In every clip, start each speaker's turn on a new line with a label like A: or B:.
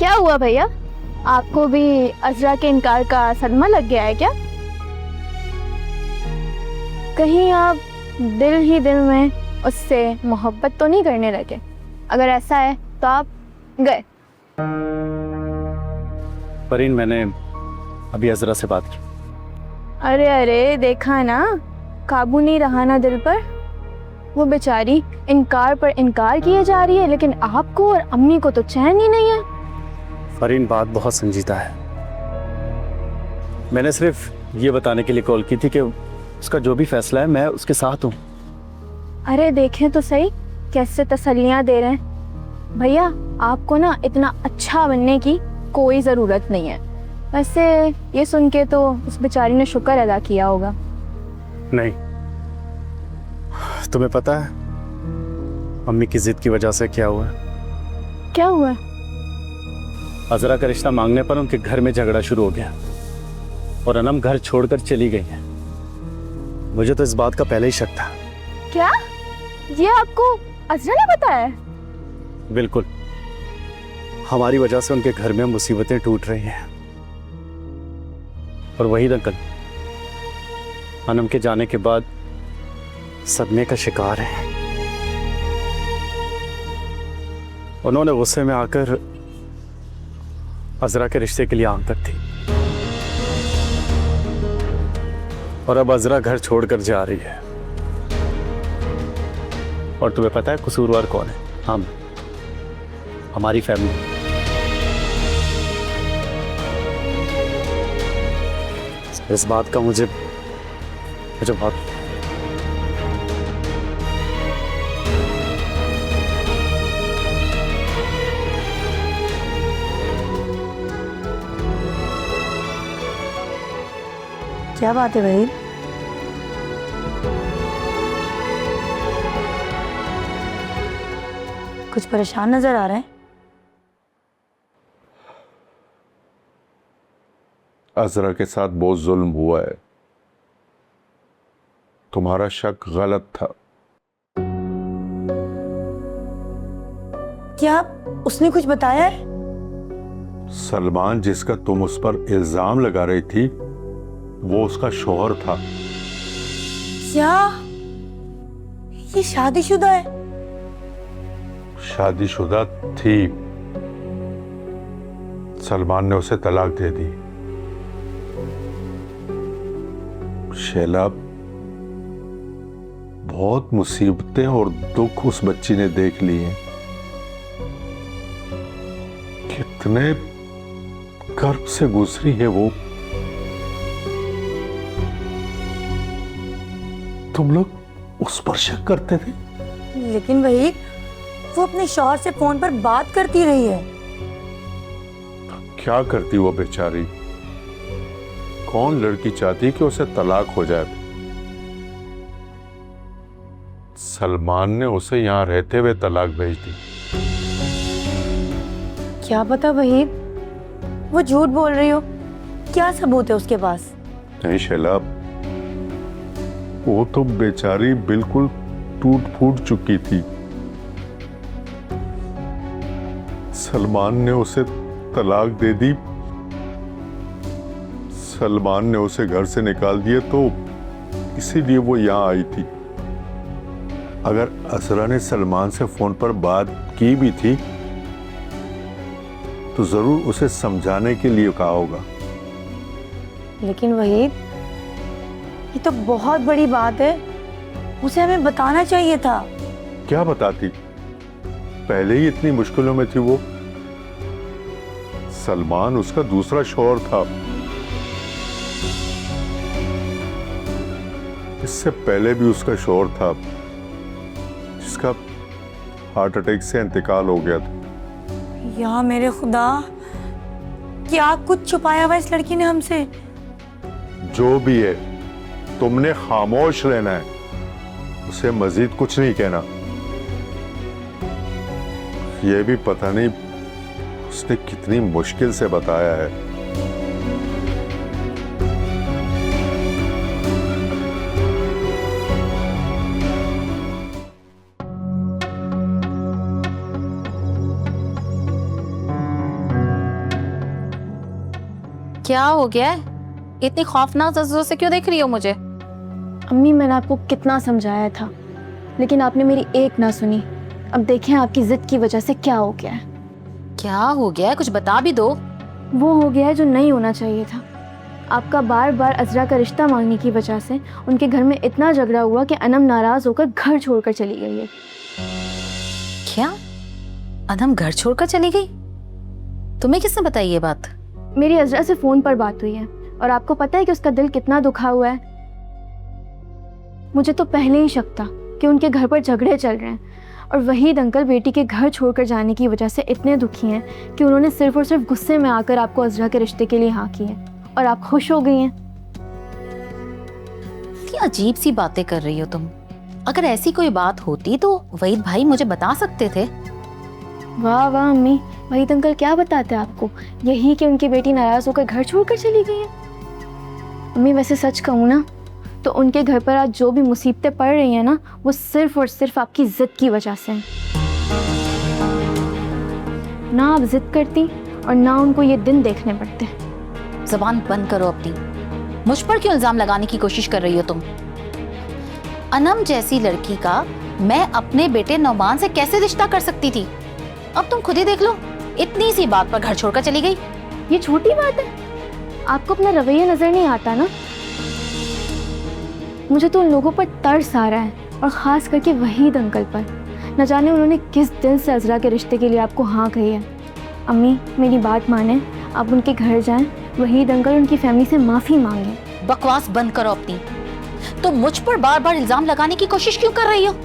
A: क्या हुआ भैया? आपको भी अजरा के इनकार का सदमा लग गया है क्या? कहीं आप दिल ही दिल में उससे मोहब्बत तो नहीं करने लगे? अगर ऐसा है तो आप गए।
B: फरीन, मैंने अभी अजरा से बात की।
A: अरे अरे, देखा ना, काबू नहीं रहा ना दिल पर। वो बेचारी इनकार पर इनकार किए जा रही है, लेकिन आपको और अम्मी को तो चैन ही नहीं है।
B: फरीन, बात बहुत संजीदा है। मैंने सिर्फ ये बताने के लिए कॉल की थी कि उसका जो भी फैसला है मैं उसके साथ हूँ।
A: अरे देखें तो सही, कैसे तसल्लियां दे रहे हैं। भैया, आपको ना इतना अच्छा बनने की कोई ज़रूरत नहीं है। वैसे ये सुन के तो उस बेचारी ने शुक्र अदा किया होगा।
B: नहीं, तुम्हें पता है अम्मी की जिद की वजह से क्या हुआ?
A: क्या हुआ?
B: अजरा का रिश्ता मांगने पर उनके घर में झगड़ा शुरू हो गया और अनम घर छोड़कर चली गई है। मुझे तो इस बात का पहले ही शक था।
A: क्या? ये आपको अजरा ने बताया?
B: बिल्कुल, हमारी वजह से उनके घर में मुसीबतें टूट रही हैं। और वही नकल अनम के जाने के बाद सदमे का शिकार है। उन्होंने गुस्से में आकर अजरा के रिश्ते के लिए आंख तक थी और अब अजरा घर छोड़कर जा रही है। और तुम्हें पता है कसूरवार कौन है? हम, हमारी फैमिली। इस बात का मुझे बहुत
C: क्या बात है भाई? कुछ परेशान नजर आ रहे हैं।
D: अजरा के साथ बहुत जुल्म हुआ है। तुम्हारा शक गलत था।
C: क्या उसने कुछ बताया है?
D: सलमान जिसका तुम उस पर इल्जाम लगा रही थी वो उसका शौहर था।
C: क्या ये शादीशुदा है?
D: शादीशुदा थी। सलमान ने उसे तलाक दे दी। शैला, बहुत मुसीबतें और दुख उस बच्ची ने देख लिए हैं। कितने गर्भ से गुजरी है वो। तुम लोग उस पर शक करते थे?
C: लेकिन वही वो अपने शौहर से फोन पर बात करती रही है।
D: क्या करती वो बेचारी? कौन लड़की चाहती कि उसे तलाक हो जाए? सलमान ने उसे यहां रहते हुए तलाक भेज दी।
C: क्या पता वही वो झूठ बोल रही हो। क्या सबूत है उसके पास?
D: नहीं शैला, वो तो बेचारी बिल्कुल टूट फूट चुकी थी। सलमान ने उसे तलाक दे दी। सलमान ने उसे घर से निकाल दिया तो इसीलिए वो यहां आई थी। अगर असरा ने सलमान से फोन पर बात की भी थी तो जरूर उसे समझाने के लिए कहा होगा।
C: लेकिन वही ये तो बहुत बड़ी बात है। उसे हमें बताना चाहिए था।
D: क्या बताती? पहले ही इतनी मुश्किलों में थी वो। सलमान उसका दूसरा शौहर था। इससे पहले भी उसका शौहर था जिसका हार्ट अटैक से इंतकाल हो गया था।
C: या मेरे खुदा, क्या कुछ छुपाया हुआ इस लड़की ने हमसे?
D: जो भी है, तुमने खामोश रहना है। उसे मजीद कुछ नहीं कहना। यह भी पता नहीं उसने कितनी मुश्किल से बताया है।
E: क्या हो गया है? इतनी खौफनाक नजरों से क्यों देख रही हो मुझे?
A: अम्मी मैंने आपको कितना समझाया था, लेकिन आपने मेरी एक ना सुनी। अब देखें आपकी जिद की वजह से क्या हो गया है।
E: क्या हो गया है? कुछ बता भी दो।
A: वो हो गया है जो नहीं होना चाहिए था। आपका बार बार अजरा का रिश्ता मांगने की वजह से उनके घर में इतना झगड़ा हुआ कि अनम नाराज होकर घर छोड़कर चली गई है।
E: क्या? अनम घर छोड़कर चली गई? तुम्हें किसने बताई ये बात?
A: मेरी अजरा से फ़ोन पर बात हुई है और आपको पता है कि उसका दिल कितना दुखा हुआ है। मुझे तो पहले ही शक था कि उनके घर पर झगड़े चल रहे हैं और वहीद अंकल बेटी के घर छोड़कर जाने की वजह से इतने दुखी हैं कि उन्होंने सिर्फ और सिर्फ गुस्से में आकर आपको अजरा के रिश्ते के लिए हाँ की है और आप खुश हो गई हैं।
E: इतनी अजीब सी बातें कर रही हो तुम। अगर ऐसी कोई बात होती तो वहीद भाई मुझे बता सकते थे।
A: वाह वाह अम्मी, वहीद अंकल क्या बताते आपको? यही कि उनकी बेटी नाराज होकर घर छोड़कर चली गई है। अम्मी वैसे सच कहूँ ना तो उनके घर पर आज जो भी मुसीबतें पड़ रही हैं ना, वो सिर्फ और सिर्फ आपकी जिद की वजह से हैं। ना आप जिद करती और ना उनको ये दिन देखने पड़ते।
E: जबान बंद करो अपनी। मुझ पर क्यों इल्जाम लगाने की कोशिश कर रही हो तुम? अनम जैसी लड़की का मैं अपने बेटे नौमान से कैसे रिश्ता कर सकती थी? अब तुम खुद ही देख लो, इतनी सी बात पर घर छोड़कर चली गई।
A: ये छोटी बात है? आपको अपना रवैया नजर नहीं आता ना? मुझे तो उन लोगों पर तरस आ रहा है और ख़ास करके वहीद अंकल पर। न जाने उन्होंने किस दिल से अजरा के रिश्ते के लिए आपको हाँ कही है। अम्मी मेरी बात माने, आप उनके घर जाएं, वहीद अंकल उनकी फैमिली से माफ़ी मांगें।
E: बकवास बंद करो अपनी। तुम मुझ पर बार बार इल्जाम लगाने की कोशिश क्यों कर रही हो?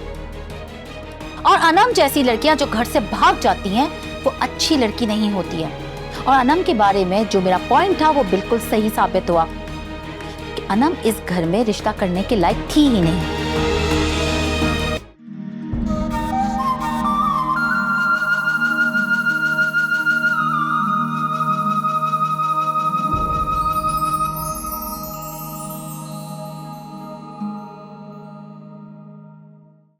E: और अनम जैसी लड़कियां जो घर से भाग जाती हैं वो अच्छी लड़की नहीं होती है। और अनम के बारे में जो मेरा पॉइंट था वो बिल्कुल सही साबित हुआ कि अनम इस घर में रिश्ता करने के लायक थी ही नहीं।